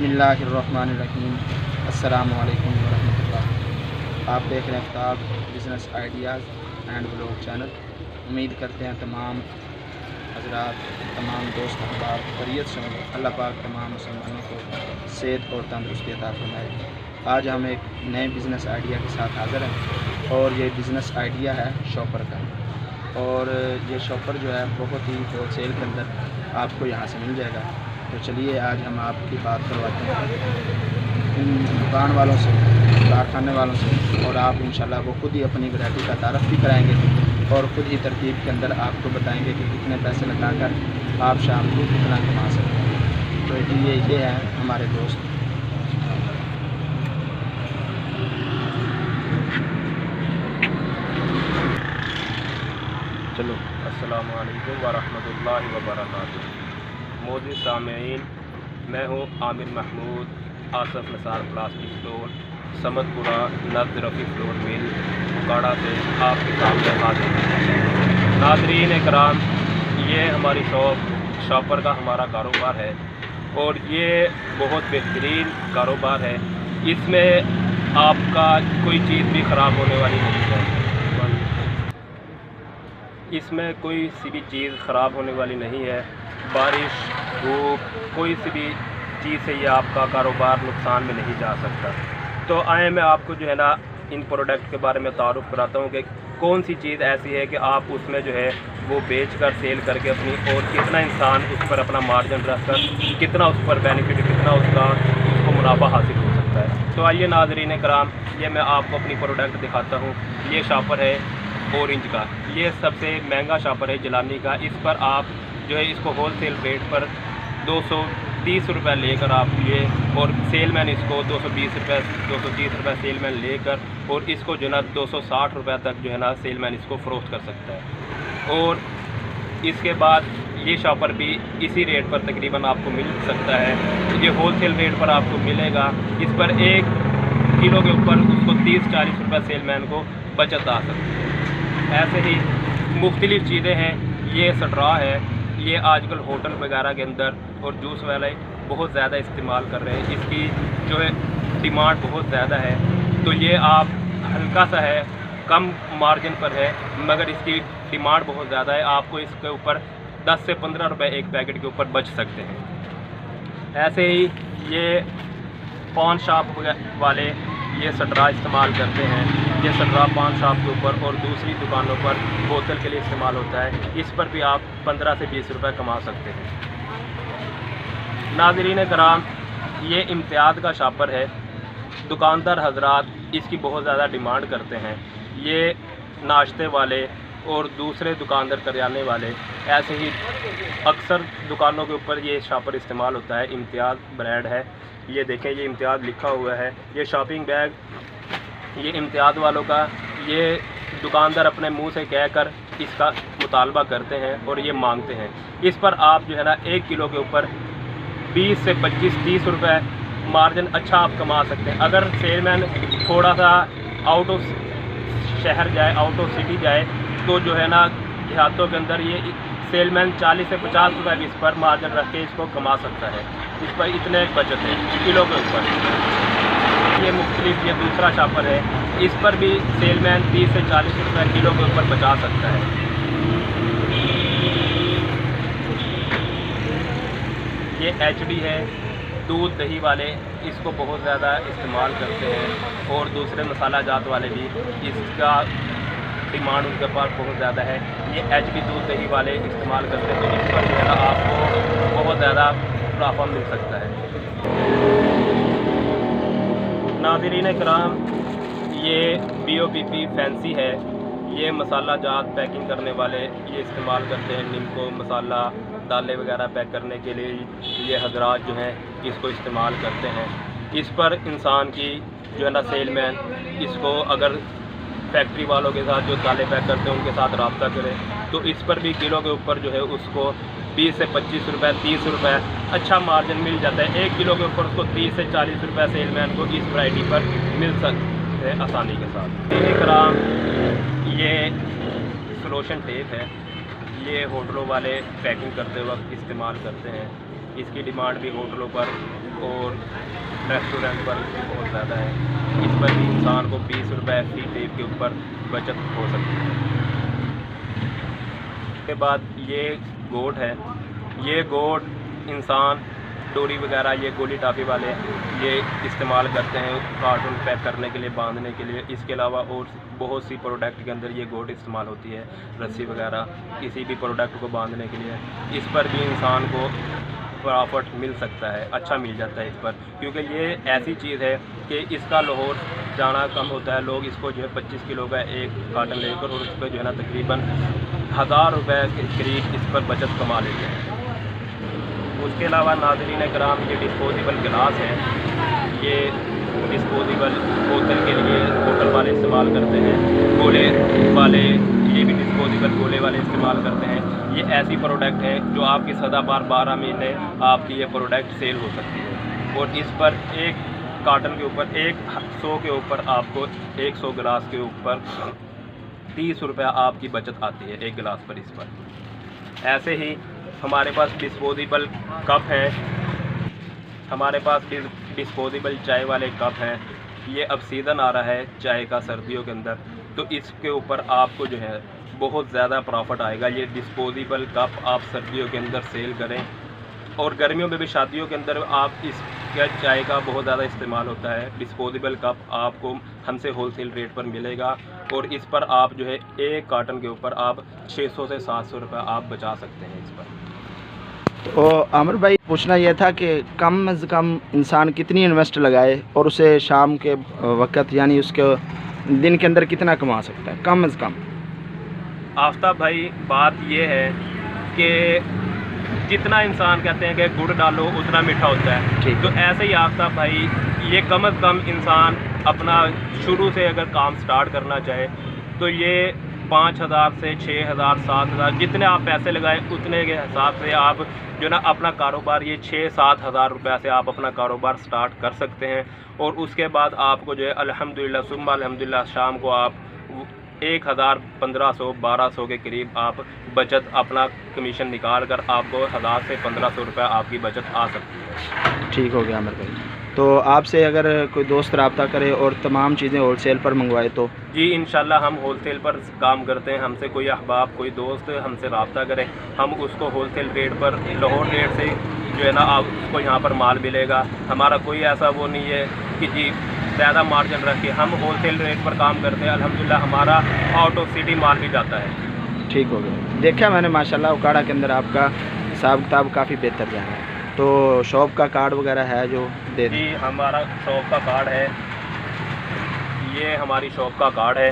बिस्मिल्लाहिर्रहमानिर्रहीम। अस्सलामु अलैकुम वरहमतुल्लाह। आप देख रहे हैं Aftab business ideas and blog channel. उम्मीद करते हैं तमाम हज़रात, तमाम दोस्त अहबाब खैरियत से होंगे। अल्लाह पाक तमाम मुसलमानों को सेहत और तंदुरुस्ती अता फरमाए। आज हम एक नए बिज़नेस आइडिया के साथ हाज़िर हैं और ये बिज़नेस आइडिया है शॉपर का। और ये शॉपर जो है बहुत ही होलसेल के अंदर आपको यहाँ से मिल जाएगा। तो चलिए आज हम आपकी बात करवाते हैं इन दुकान वालों से, कारखाने वालों से, और आप इंशाल्लाह वो खुद ही अपनी वैरायटी का तारफ़ भी कराएंगे और ख़ुद ही तरकीब के अंदर आपको बताएंगे कि कितने पैसे लगाकर आप शाम को कितना कमा सकते हैं। तो ये हैं हमारे दोस्त। चलो। अस्सलामु अलैकुम वरहमतुल्लाहि वबरकातुहू। मोअज़्ज़िज़ सामीईन, मैं हूँ आमिर महमूद, आसफ़ निसार प्लास्टिक स्टोर, समदपुरा नज़्द रफ़ी फ्लोर मिल, उकाड़ा से आपके सामने हाजिर हूँ। नाज़रीन इकराम, ये हमारी शॉपर का हमारा कारोबार है और ये बहुत बेहतरीन कारोबार है। इसमें आपका कोई चीज़ भी ख़राब होने वाली नहीं है। इसमें कोई सी भी चीज़ ख़राब होने वाली नहीं है। बारिश, धूप, कोई सी भी चीज़ से ये आपका कारोबार नुकसान में नहीं जा सकता। तो आए मैं आपको जो है ना इन प्रोडक्ट के बारे में तारुफ़ कराता हूँ कि कौन सी चीज़ ऐसी है कि आप उसमें जो है वो बेच कर सेल करके अपनी, और कितना इंसान उस पर अपना मार्जिन रख कर कितना उस पर बेनिफिट, कितना उसको मुनाफा हासिल हो सकता है। तो आइए नाज़रीन कराम, ये मैं आपको अपनी प्रोडक्ट दिखाता हूँ। ये शॉपर है ऑरेंज का। ये सबसे महंगा शॉपर है जिलानी का। इस पर आप जो है इसको होल सेल रेट पर 230 रुपये लेकर आप ये, और सेलमैन इसको 220 रुपये, 230 रुपये सेलमैन लेकर, और इसको जो है ना 260 रुपये तक जो है ना सेलमैन इसको फ़रोख्त कर सकता है। और इसके बाद ये शॉपर भी इसी रेट पर तकरीबन आपको मिल सकता है। ये होल सेल रेट पर आपको मिलेगा। इस पर 1 किलो के ऊपर उसको 30-40 रुपये सेलमैन को बचत आ सकती है। ऐसे ही मुख्तलिफ़ चीज़ें हैं। ये स्ट्रॉ है, ये आजकल होटल वगैरह के अंदर और जूस वाले बहुत ज़्यादा इस्तेमाल कर रहे हैं। इसकी जो है डिमांड बहुत ज़्यादा है। तो ये आप हल्का सा है, कम मार्जिन पर है, मगर इसकी डिमांड बहुत ज़्यादा है। आपको इसके ऊपर 10 से 15 रुपये एक पैकेट के ऊपर बच सकते हैं। ऐसे ही ये पान शॉप वाले ये स्ट्रॉ इस्तेमाल करते हैं। ये स्ट्रॉ पान शॉप के ऊपर और दूसरी दुकानों पर बोतल के लिए इस्तेमाल होता है। इस पर भी आप 15 से 20 रुपये कमा सकते हैं। नाज़रीन कराम, ये इम्तियाज़ का शॉपर है। दुकानदार हजरात इसकी बहुत ज़्यादा डिमांड करते हैं। ये नाश्ते वाले और दूसरे दुकानदार करियाने वाले, ऐसे ही अक्सर दुकानों के ऊपर ये शॉपर इस्तेमाल होता है। इम्तियाज़ ब्रांड है। ये देखें, ये इम्तियाज़ लिखा हुआ है। ये शॉपिंग बैग ये इम्तियाज़ वालों का, ये दुकानदार अपने मुंह से कहकर इसका मुतालबा करते हैं और ये मांगते हैं। इस पर आप जो है ना 1 किलो के ऊपर 20 से 25-30 रुपये मार्जिन अच्छा आप कमा सकते हैं। अगर सेलमैन थोड़ा सा आउट ऑफ शहर जाए, आउट ऑफ सिटी जाए, तो जो है ना देहातों के अंदर ये सेलमैन 40 से 50 रुपये भी इस पर मार्जिन रख के इसको कमा सकता है। इस पर इतने बचत है किलो के ऊपर। ये मुख्तलिफ ये दूसरा शॉपर है। इस पर भी सेलमैन 30 से 40 रुपये किलो के ऊपर बचा सकता है। ये HD है। दूध दही वाले इसको बहुत ज़्यादा इस्तेमाल करते हैं और दूसरे मसाला जात वाले भी इसका डिमांड उनके पास बहुत ज़्यादा है। ये HD दूध दही वाले इस्तेमाल करते हैं। तो इस पर जो है ना आपको बहुत ज़्यादा मुनाफा मिल सकता है। नाज़रीन कराम, ये BOPP फैंसी है। ये मसाला जात पैकिंग करने वाले ये इस्तेमाल करते हैं। नीमको मसाला, दालें वगैरह पैक करने के लिए ये हजरात जो हैं इसको इस्तेमाल करते हैं। इस पर इंसान की जो है ना सेलमैन इसको अगर फैक्ट्री वालों के साथ जो दालें पैक करते हैं उनके साथ रब्ता करें, तो इस पर भी किलो के ऊपर जो है उसको 20 से 25 रुपये, 30 रुपये अच्छा मार्जिन मिल जाता है। 1 किलो के ऊपर उसको 30 से 40 रुपये सेलमैन को इस वैरायटी पर मिल सकते हैं आसानी के साथ। इकराम, ये सलोशन टेप है। ये होटलों वाले पैकिंग करते वक्त इस्तेमाल करते हैं। इसकी डिमांड भी होटलों पर और रेस्टोरेंट पर भी बहुत ज़्यादा है। इस पर भी इंसान को 20 रुपये फी टेप के ऊपर बचत हो सकती है। उसके बाद ये गोट है, ये गोट इंसान डोरी वगैरह, ये गोली टापी वाले ये इस्तेमाल करते हैं कार्टून पैक करने के लिए, बांधने के लिए। इसके अलावा और बहुत सी प्रोडक्ट के अंदर ये गोट इस्तेमाल होती है, रस्सी वगैरह किसी भी प्रोडक्ट को बांधने के लिए। इस पर भी इंसान को प्रॉफिट मिल सकता है, अच्छा मिल जाता है इस पर, क्योंकि ये ऐसी चीज़ है कि इसका लाहौर जाना कम होता है। लोग इसको जो है 25 किलो का एक कार्टन लेकर और उस पर जो है ना तकरीबन 1000 रुपये के करीब इस पर बचत कमा लेते हैं। उसके अलावा नाज़रीन कराम, ये डिस्पोजेबल गिलास है, ये डिस्पोजेबल बोतल के लिए होटल वाले इस्तेमाल करते हैं, गोले वाले ये भी डिस्पोजेबल गोले वाले इस्तेमाल करते हैं। ये ऐसी प्रोडक्ट है जो आपकी सदाबहार 12 महीने आपकी ये प्रोडक्ट सेल हो सकती है। और इस पर एक कार्टन के ऊपर 100 के ऊपर आपको 100 गिलास के ऊपर 30 रुपये आपकी बचत आती है एक गिलास पर। इस पर ऐसे ही हमारे पास डिस्पोजेबल कप हैं, हमारे पास डिस्पोजेबल चाय वाले कप हैं। ये अब सीज़न आ रहा है चाय का सर्दियों के अंदर, तो इसके ऊपर आपको जो है बहुत ज़्यादा प्रॉफिट आएगा। ये डिस्पोजेबल कप आप सर्दियों के अंदर सेल करें, और गर्मियों में भी शादियों के अंदर आप इसका चाय का बहुत ज़्यादा इस्तेमाल होता है। डिस्पोजेबल कप आपको हमसे होलसेल रेट पर मिलेगा, और इस पर आप जो है एक कार्टन के ऊपर आप 600 से 700 रुपये आप बचा सकते हैं इस पर। तो आमिर भाई, पूछना यह था कि कम से कम इंसान कितनी इन्वेस्ट लगाए और उसे शाम के वक्त यानी उसके दिन के अंदर कितना कमा सकता है कम से कम? आफ्ताब भाई, बात यह है कि जितना इंसान कहते हैं कि गुड़ डालो उतना मीठा होता है, तो ऐसे ही आफ्ताब भाई ये कम से कम इंसान अपना शुरू से अगर काम स्टार्ट करना चाहे तो ये 5000 से 6000 7000 जितने आप पैसे लगाएं उतने के हिसाब से आप जो ना अपना कारोबार ये 6-7 हज़ार रुपये से आप अपना कारोबार स्टार्ट कर सकते हैं। और उसके बाद आपको जो है अल्हम्दुलिल्लाह सुम्मा अल्हम्दुलिल्लाह शाम को आप 1000 1500 1200 के करीब आप बचत अपना कमीशन निकाल कर आपको 1000 से 1500 रुपये आपकी बचत आ सकती है। ठीक हो गया आमिर भाई। तो आपसे अगर कोई दोस्त रब्ता करे और तमाम चीज़ें होलसेल पर मंगवाए तो? जी इंशाल्लाह हम होलसेल पर काम करते हैं। हमसे कोई अहबाब कोई दोस्त हमसे रब्ता करे, हम उसको होलसेल रेट पर लाहौर रेट से जो है ना आपको यहाँ पर माल मिलेगा। हमारा कोई ऐसा वो नहीं है कि जी ज़्यादा मार्जिन रख के, हम होलसेल रेट पर काम करते हैं। अल्हम्दुलिल्लाह हमारा आउट ऑफ सिटी माल भी जाता है। ठीक हो गया। देखा मैंने माशाल्लाह उकाड़ा के अंदर आपका हिसाब किताब काफ़ी बेहतर जा रहा है। तो शॉप का कार्ड वगैरह है जो दे दें? जी हमारा शॉप का कार्ड है, ये हमारी शॉप का कार्ड है,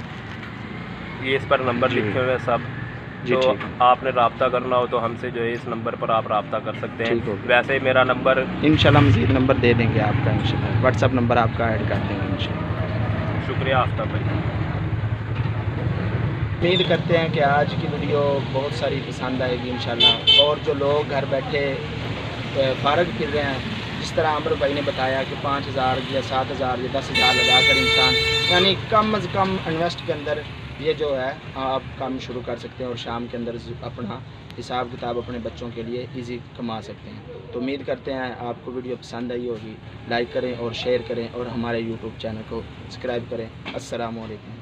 ये इस पर नंबर लिखे हुए सब। तो आपने रब्ता करना हो तो हमसे जो है इस नंबर पर आप रब्ता कर सकते हैं। वैसे मेरा नंबर इंशाल्लाह मज़ीद नंबर दे देंगे आपका, इंशाल्लाह व्हाट्सअप नंबर आपका ऐड कर देंगे इंशाल्लाह। शुक्रिया आफ्ताब भाई। उम्मीद करते हैं कि आज की वीडियो बहुत सारी पसंद आएगी इंशाल्लाह। और जो लोग घर बैठे फ़ारग फिर रहे हैं, जिस तरह आमिर भाई ने बताया कि 5000 या 7000 या 10,000 लगा कर इंसान यानी कम से कम इन्वेस्ट के अंदर ये जो है आप काम शुरू कर सकते हैं और शाम के अंदर अपना हिसाब किताब अपने बच्चों के लिए इजी कमा सकते हैं। तो उम्मीद करते हैं आपको वीडियो पसंद आई होगी। लाइक करें और शेयर करें और हमारे यूट्यूब चैनल को सब्सक्राइब करें। अस्सलामु अलैकुम।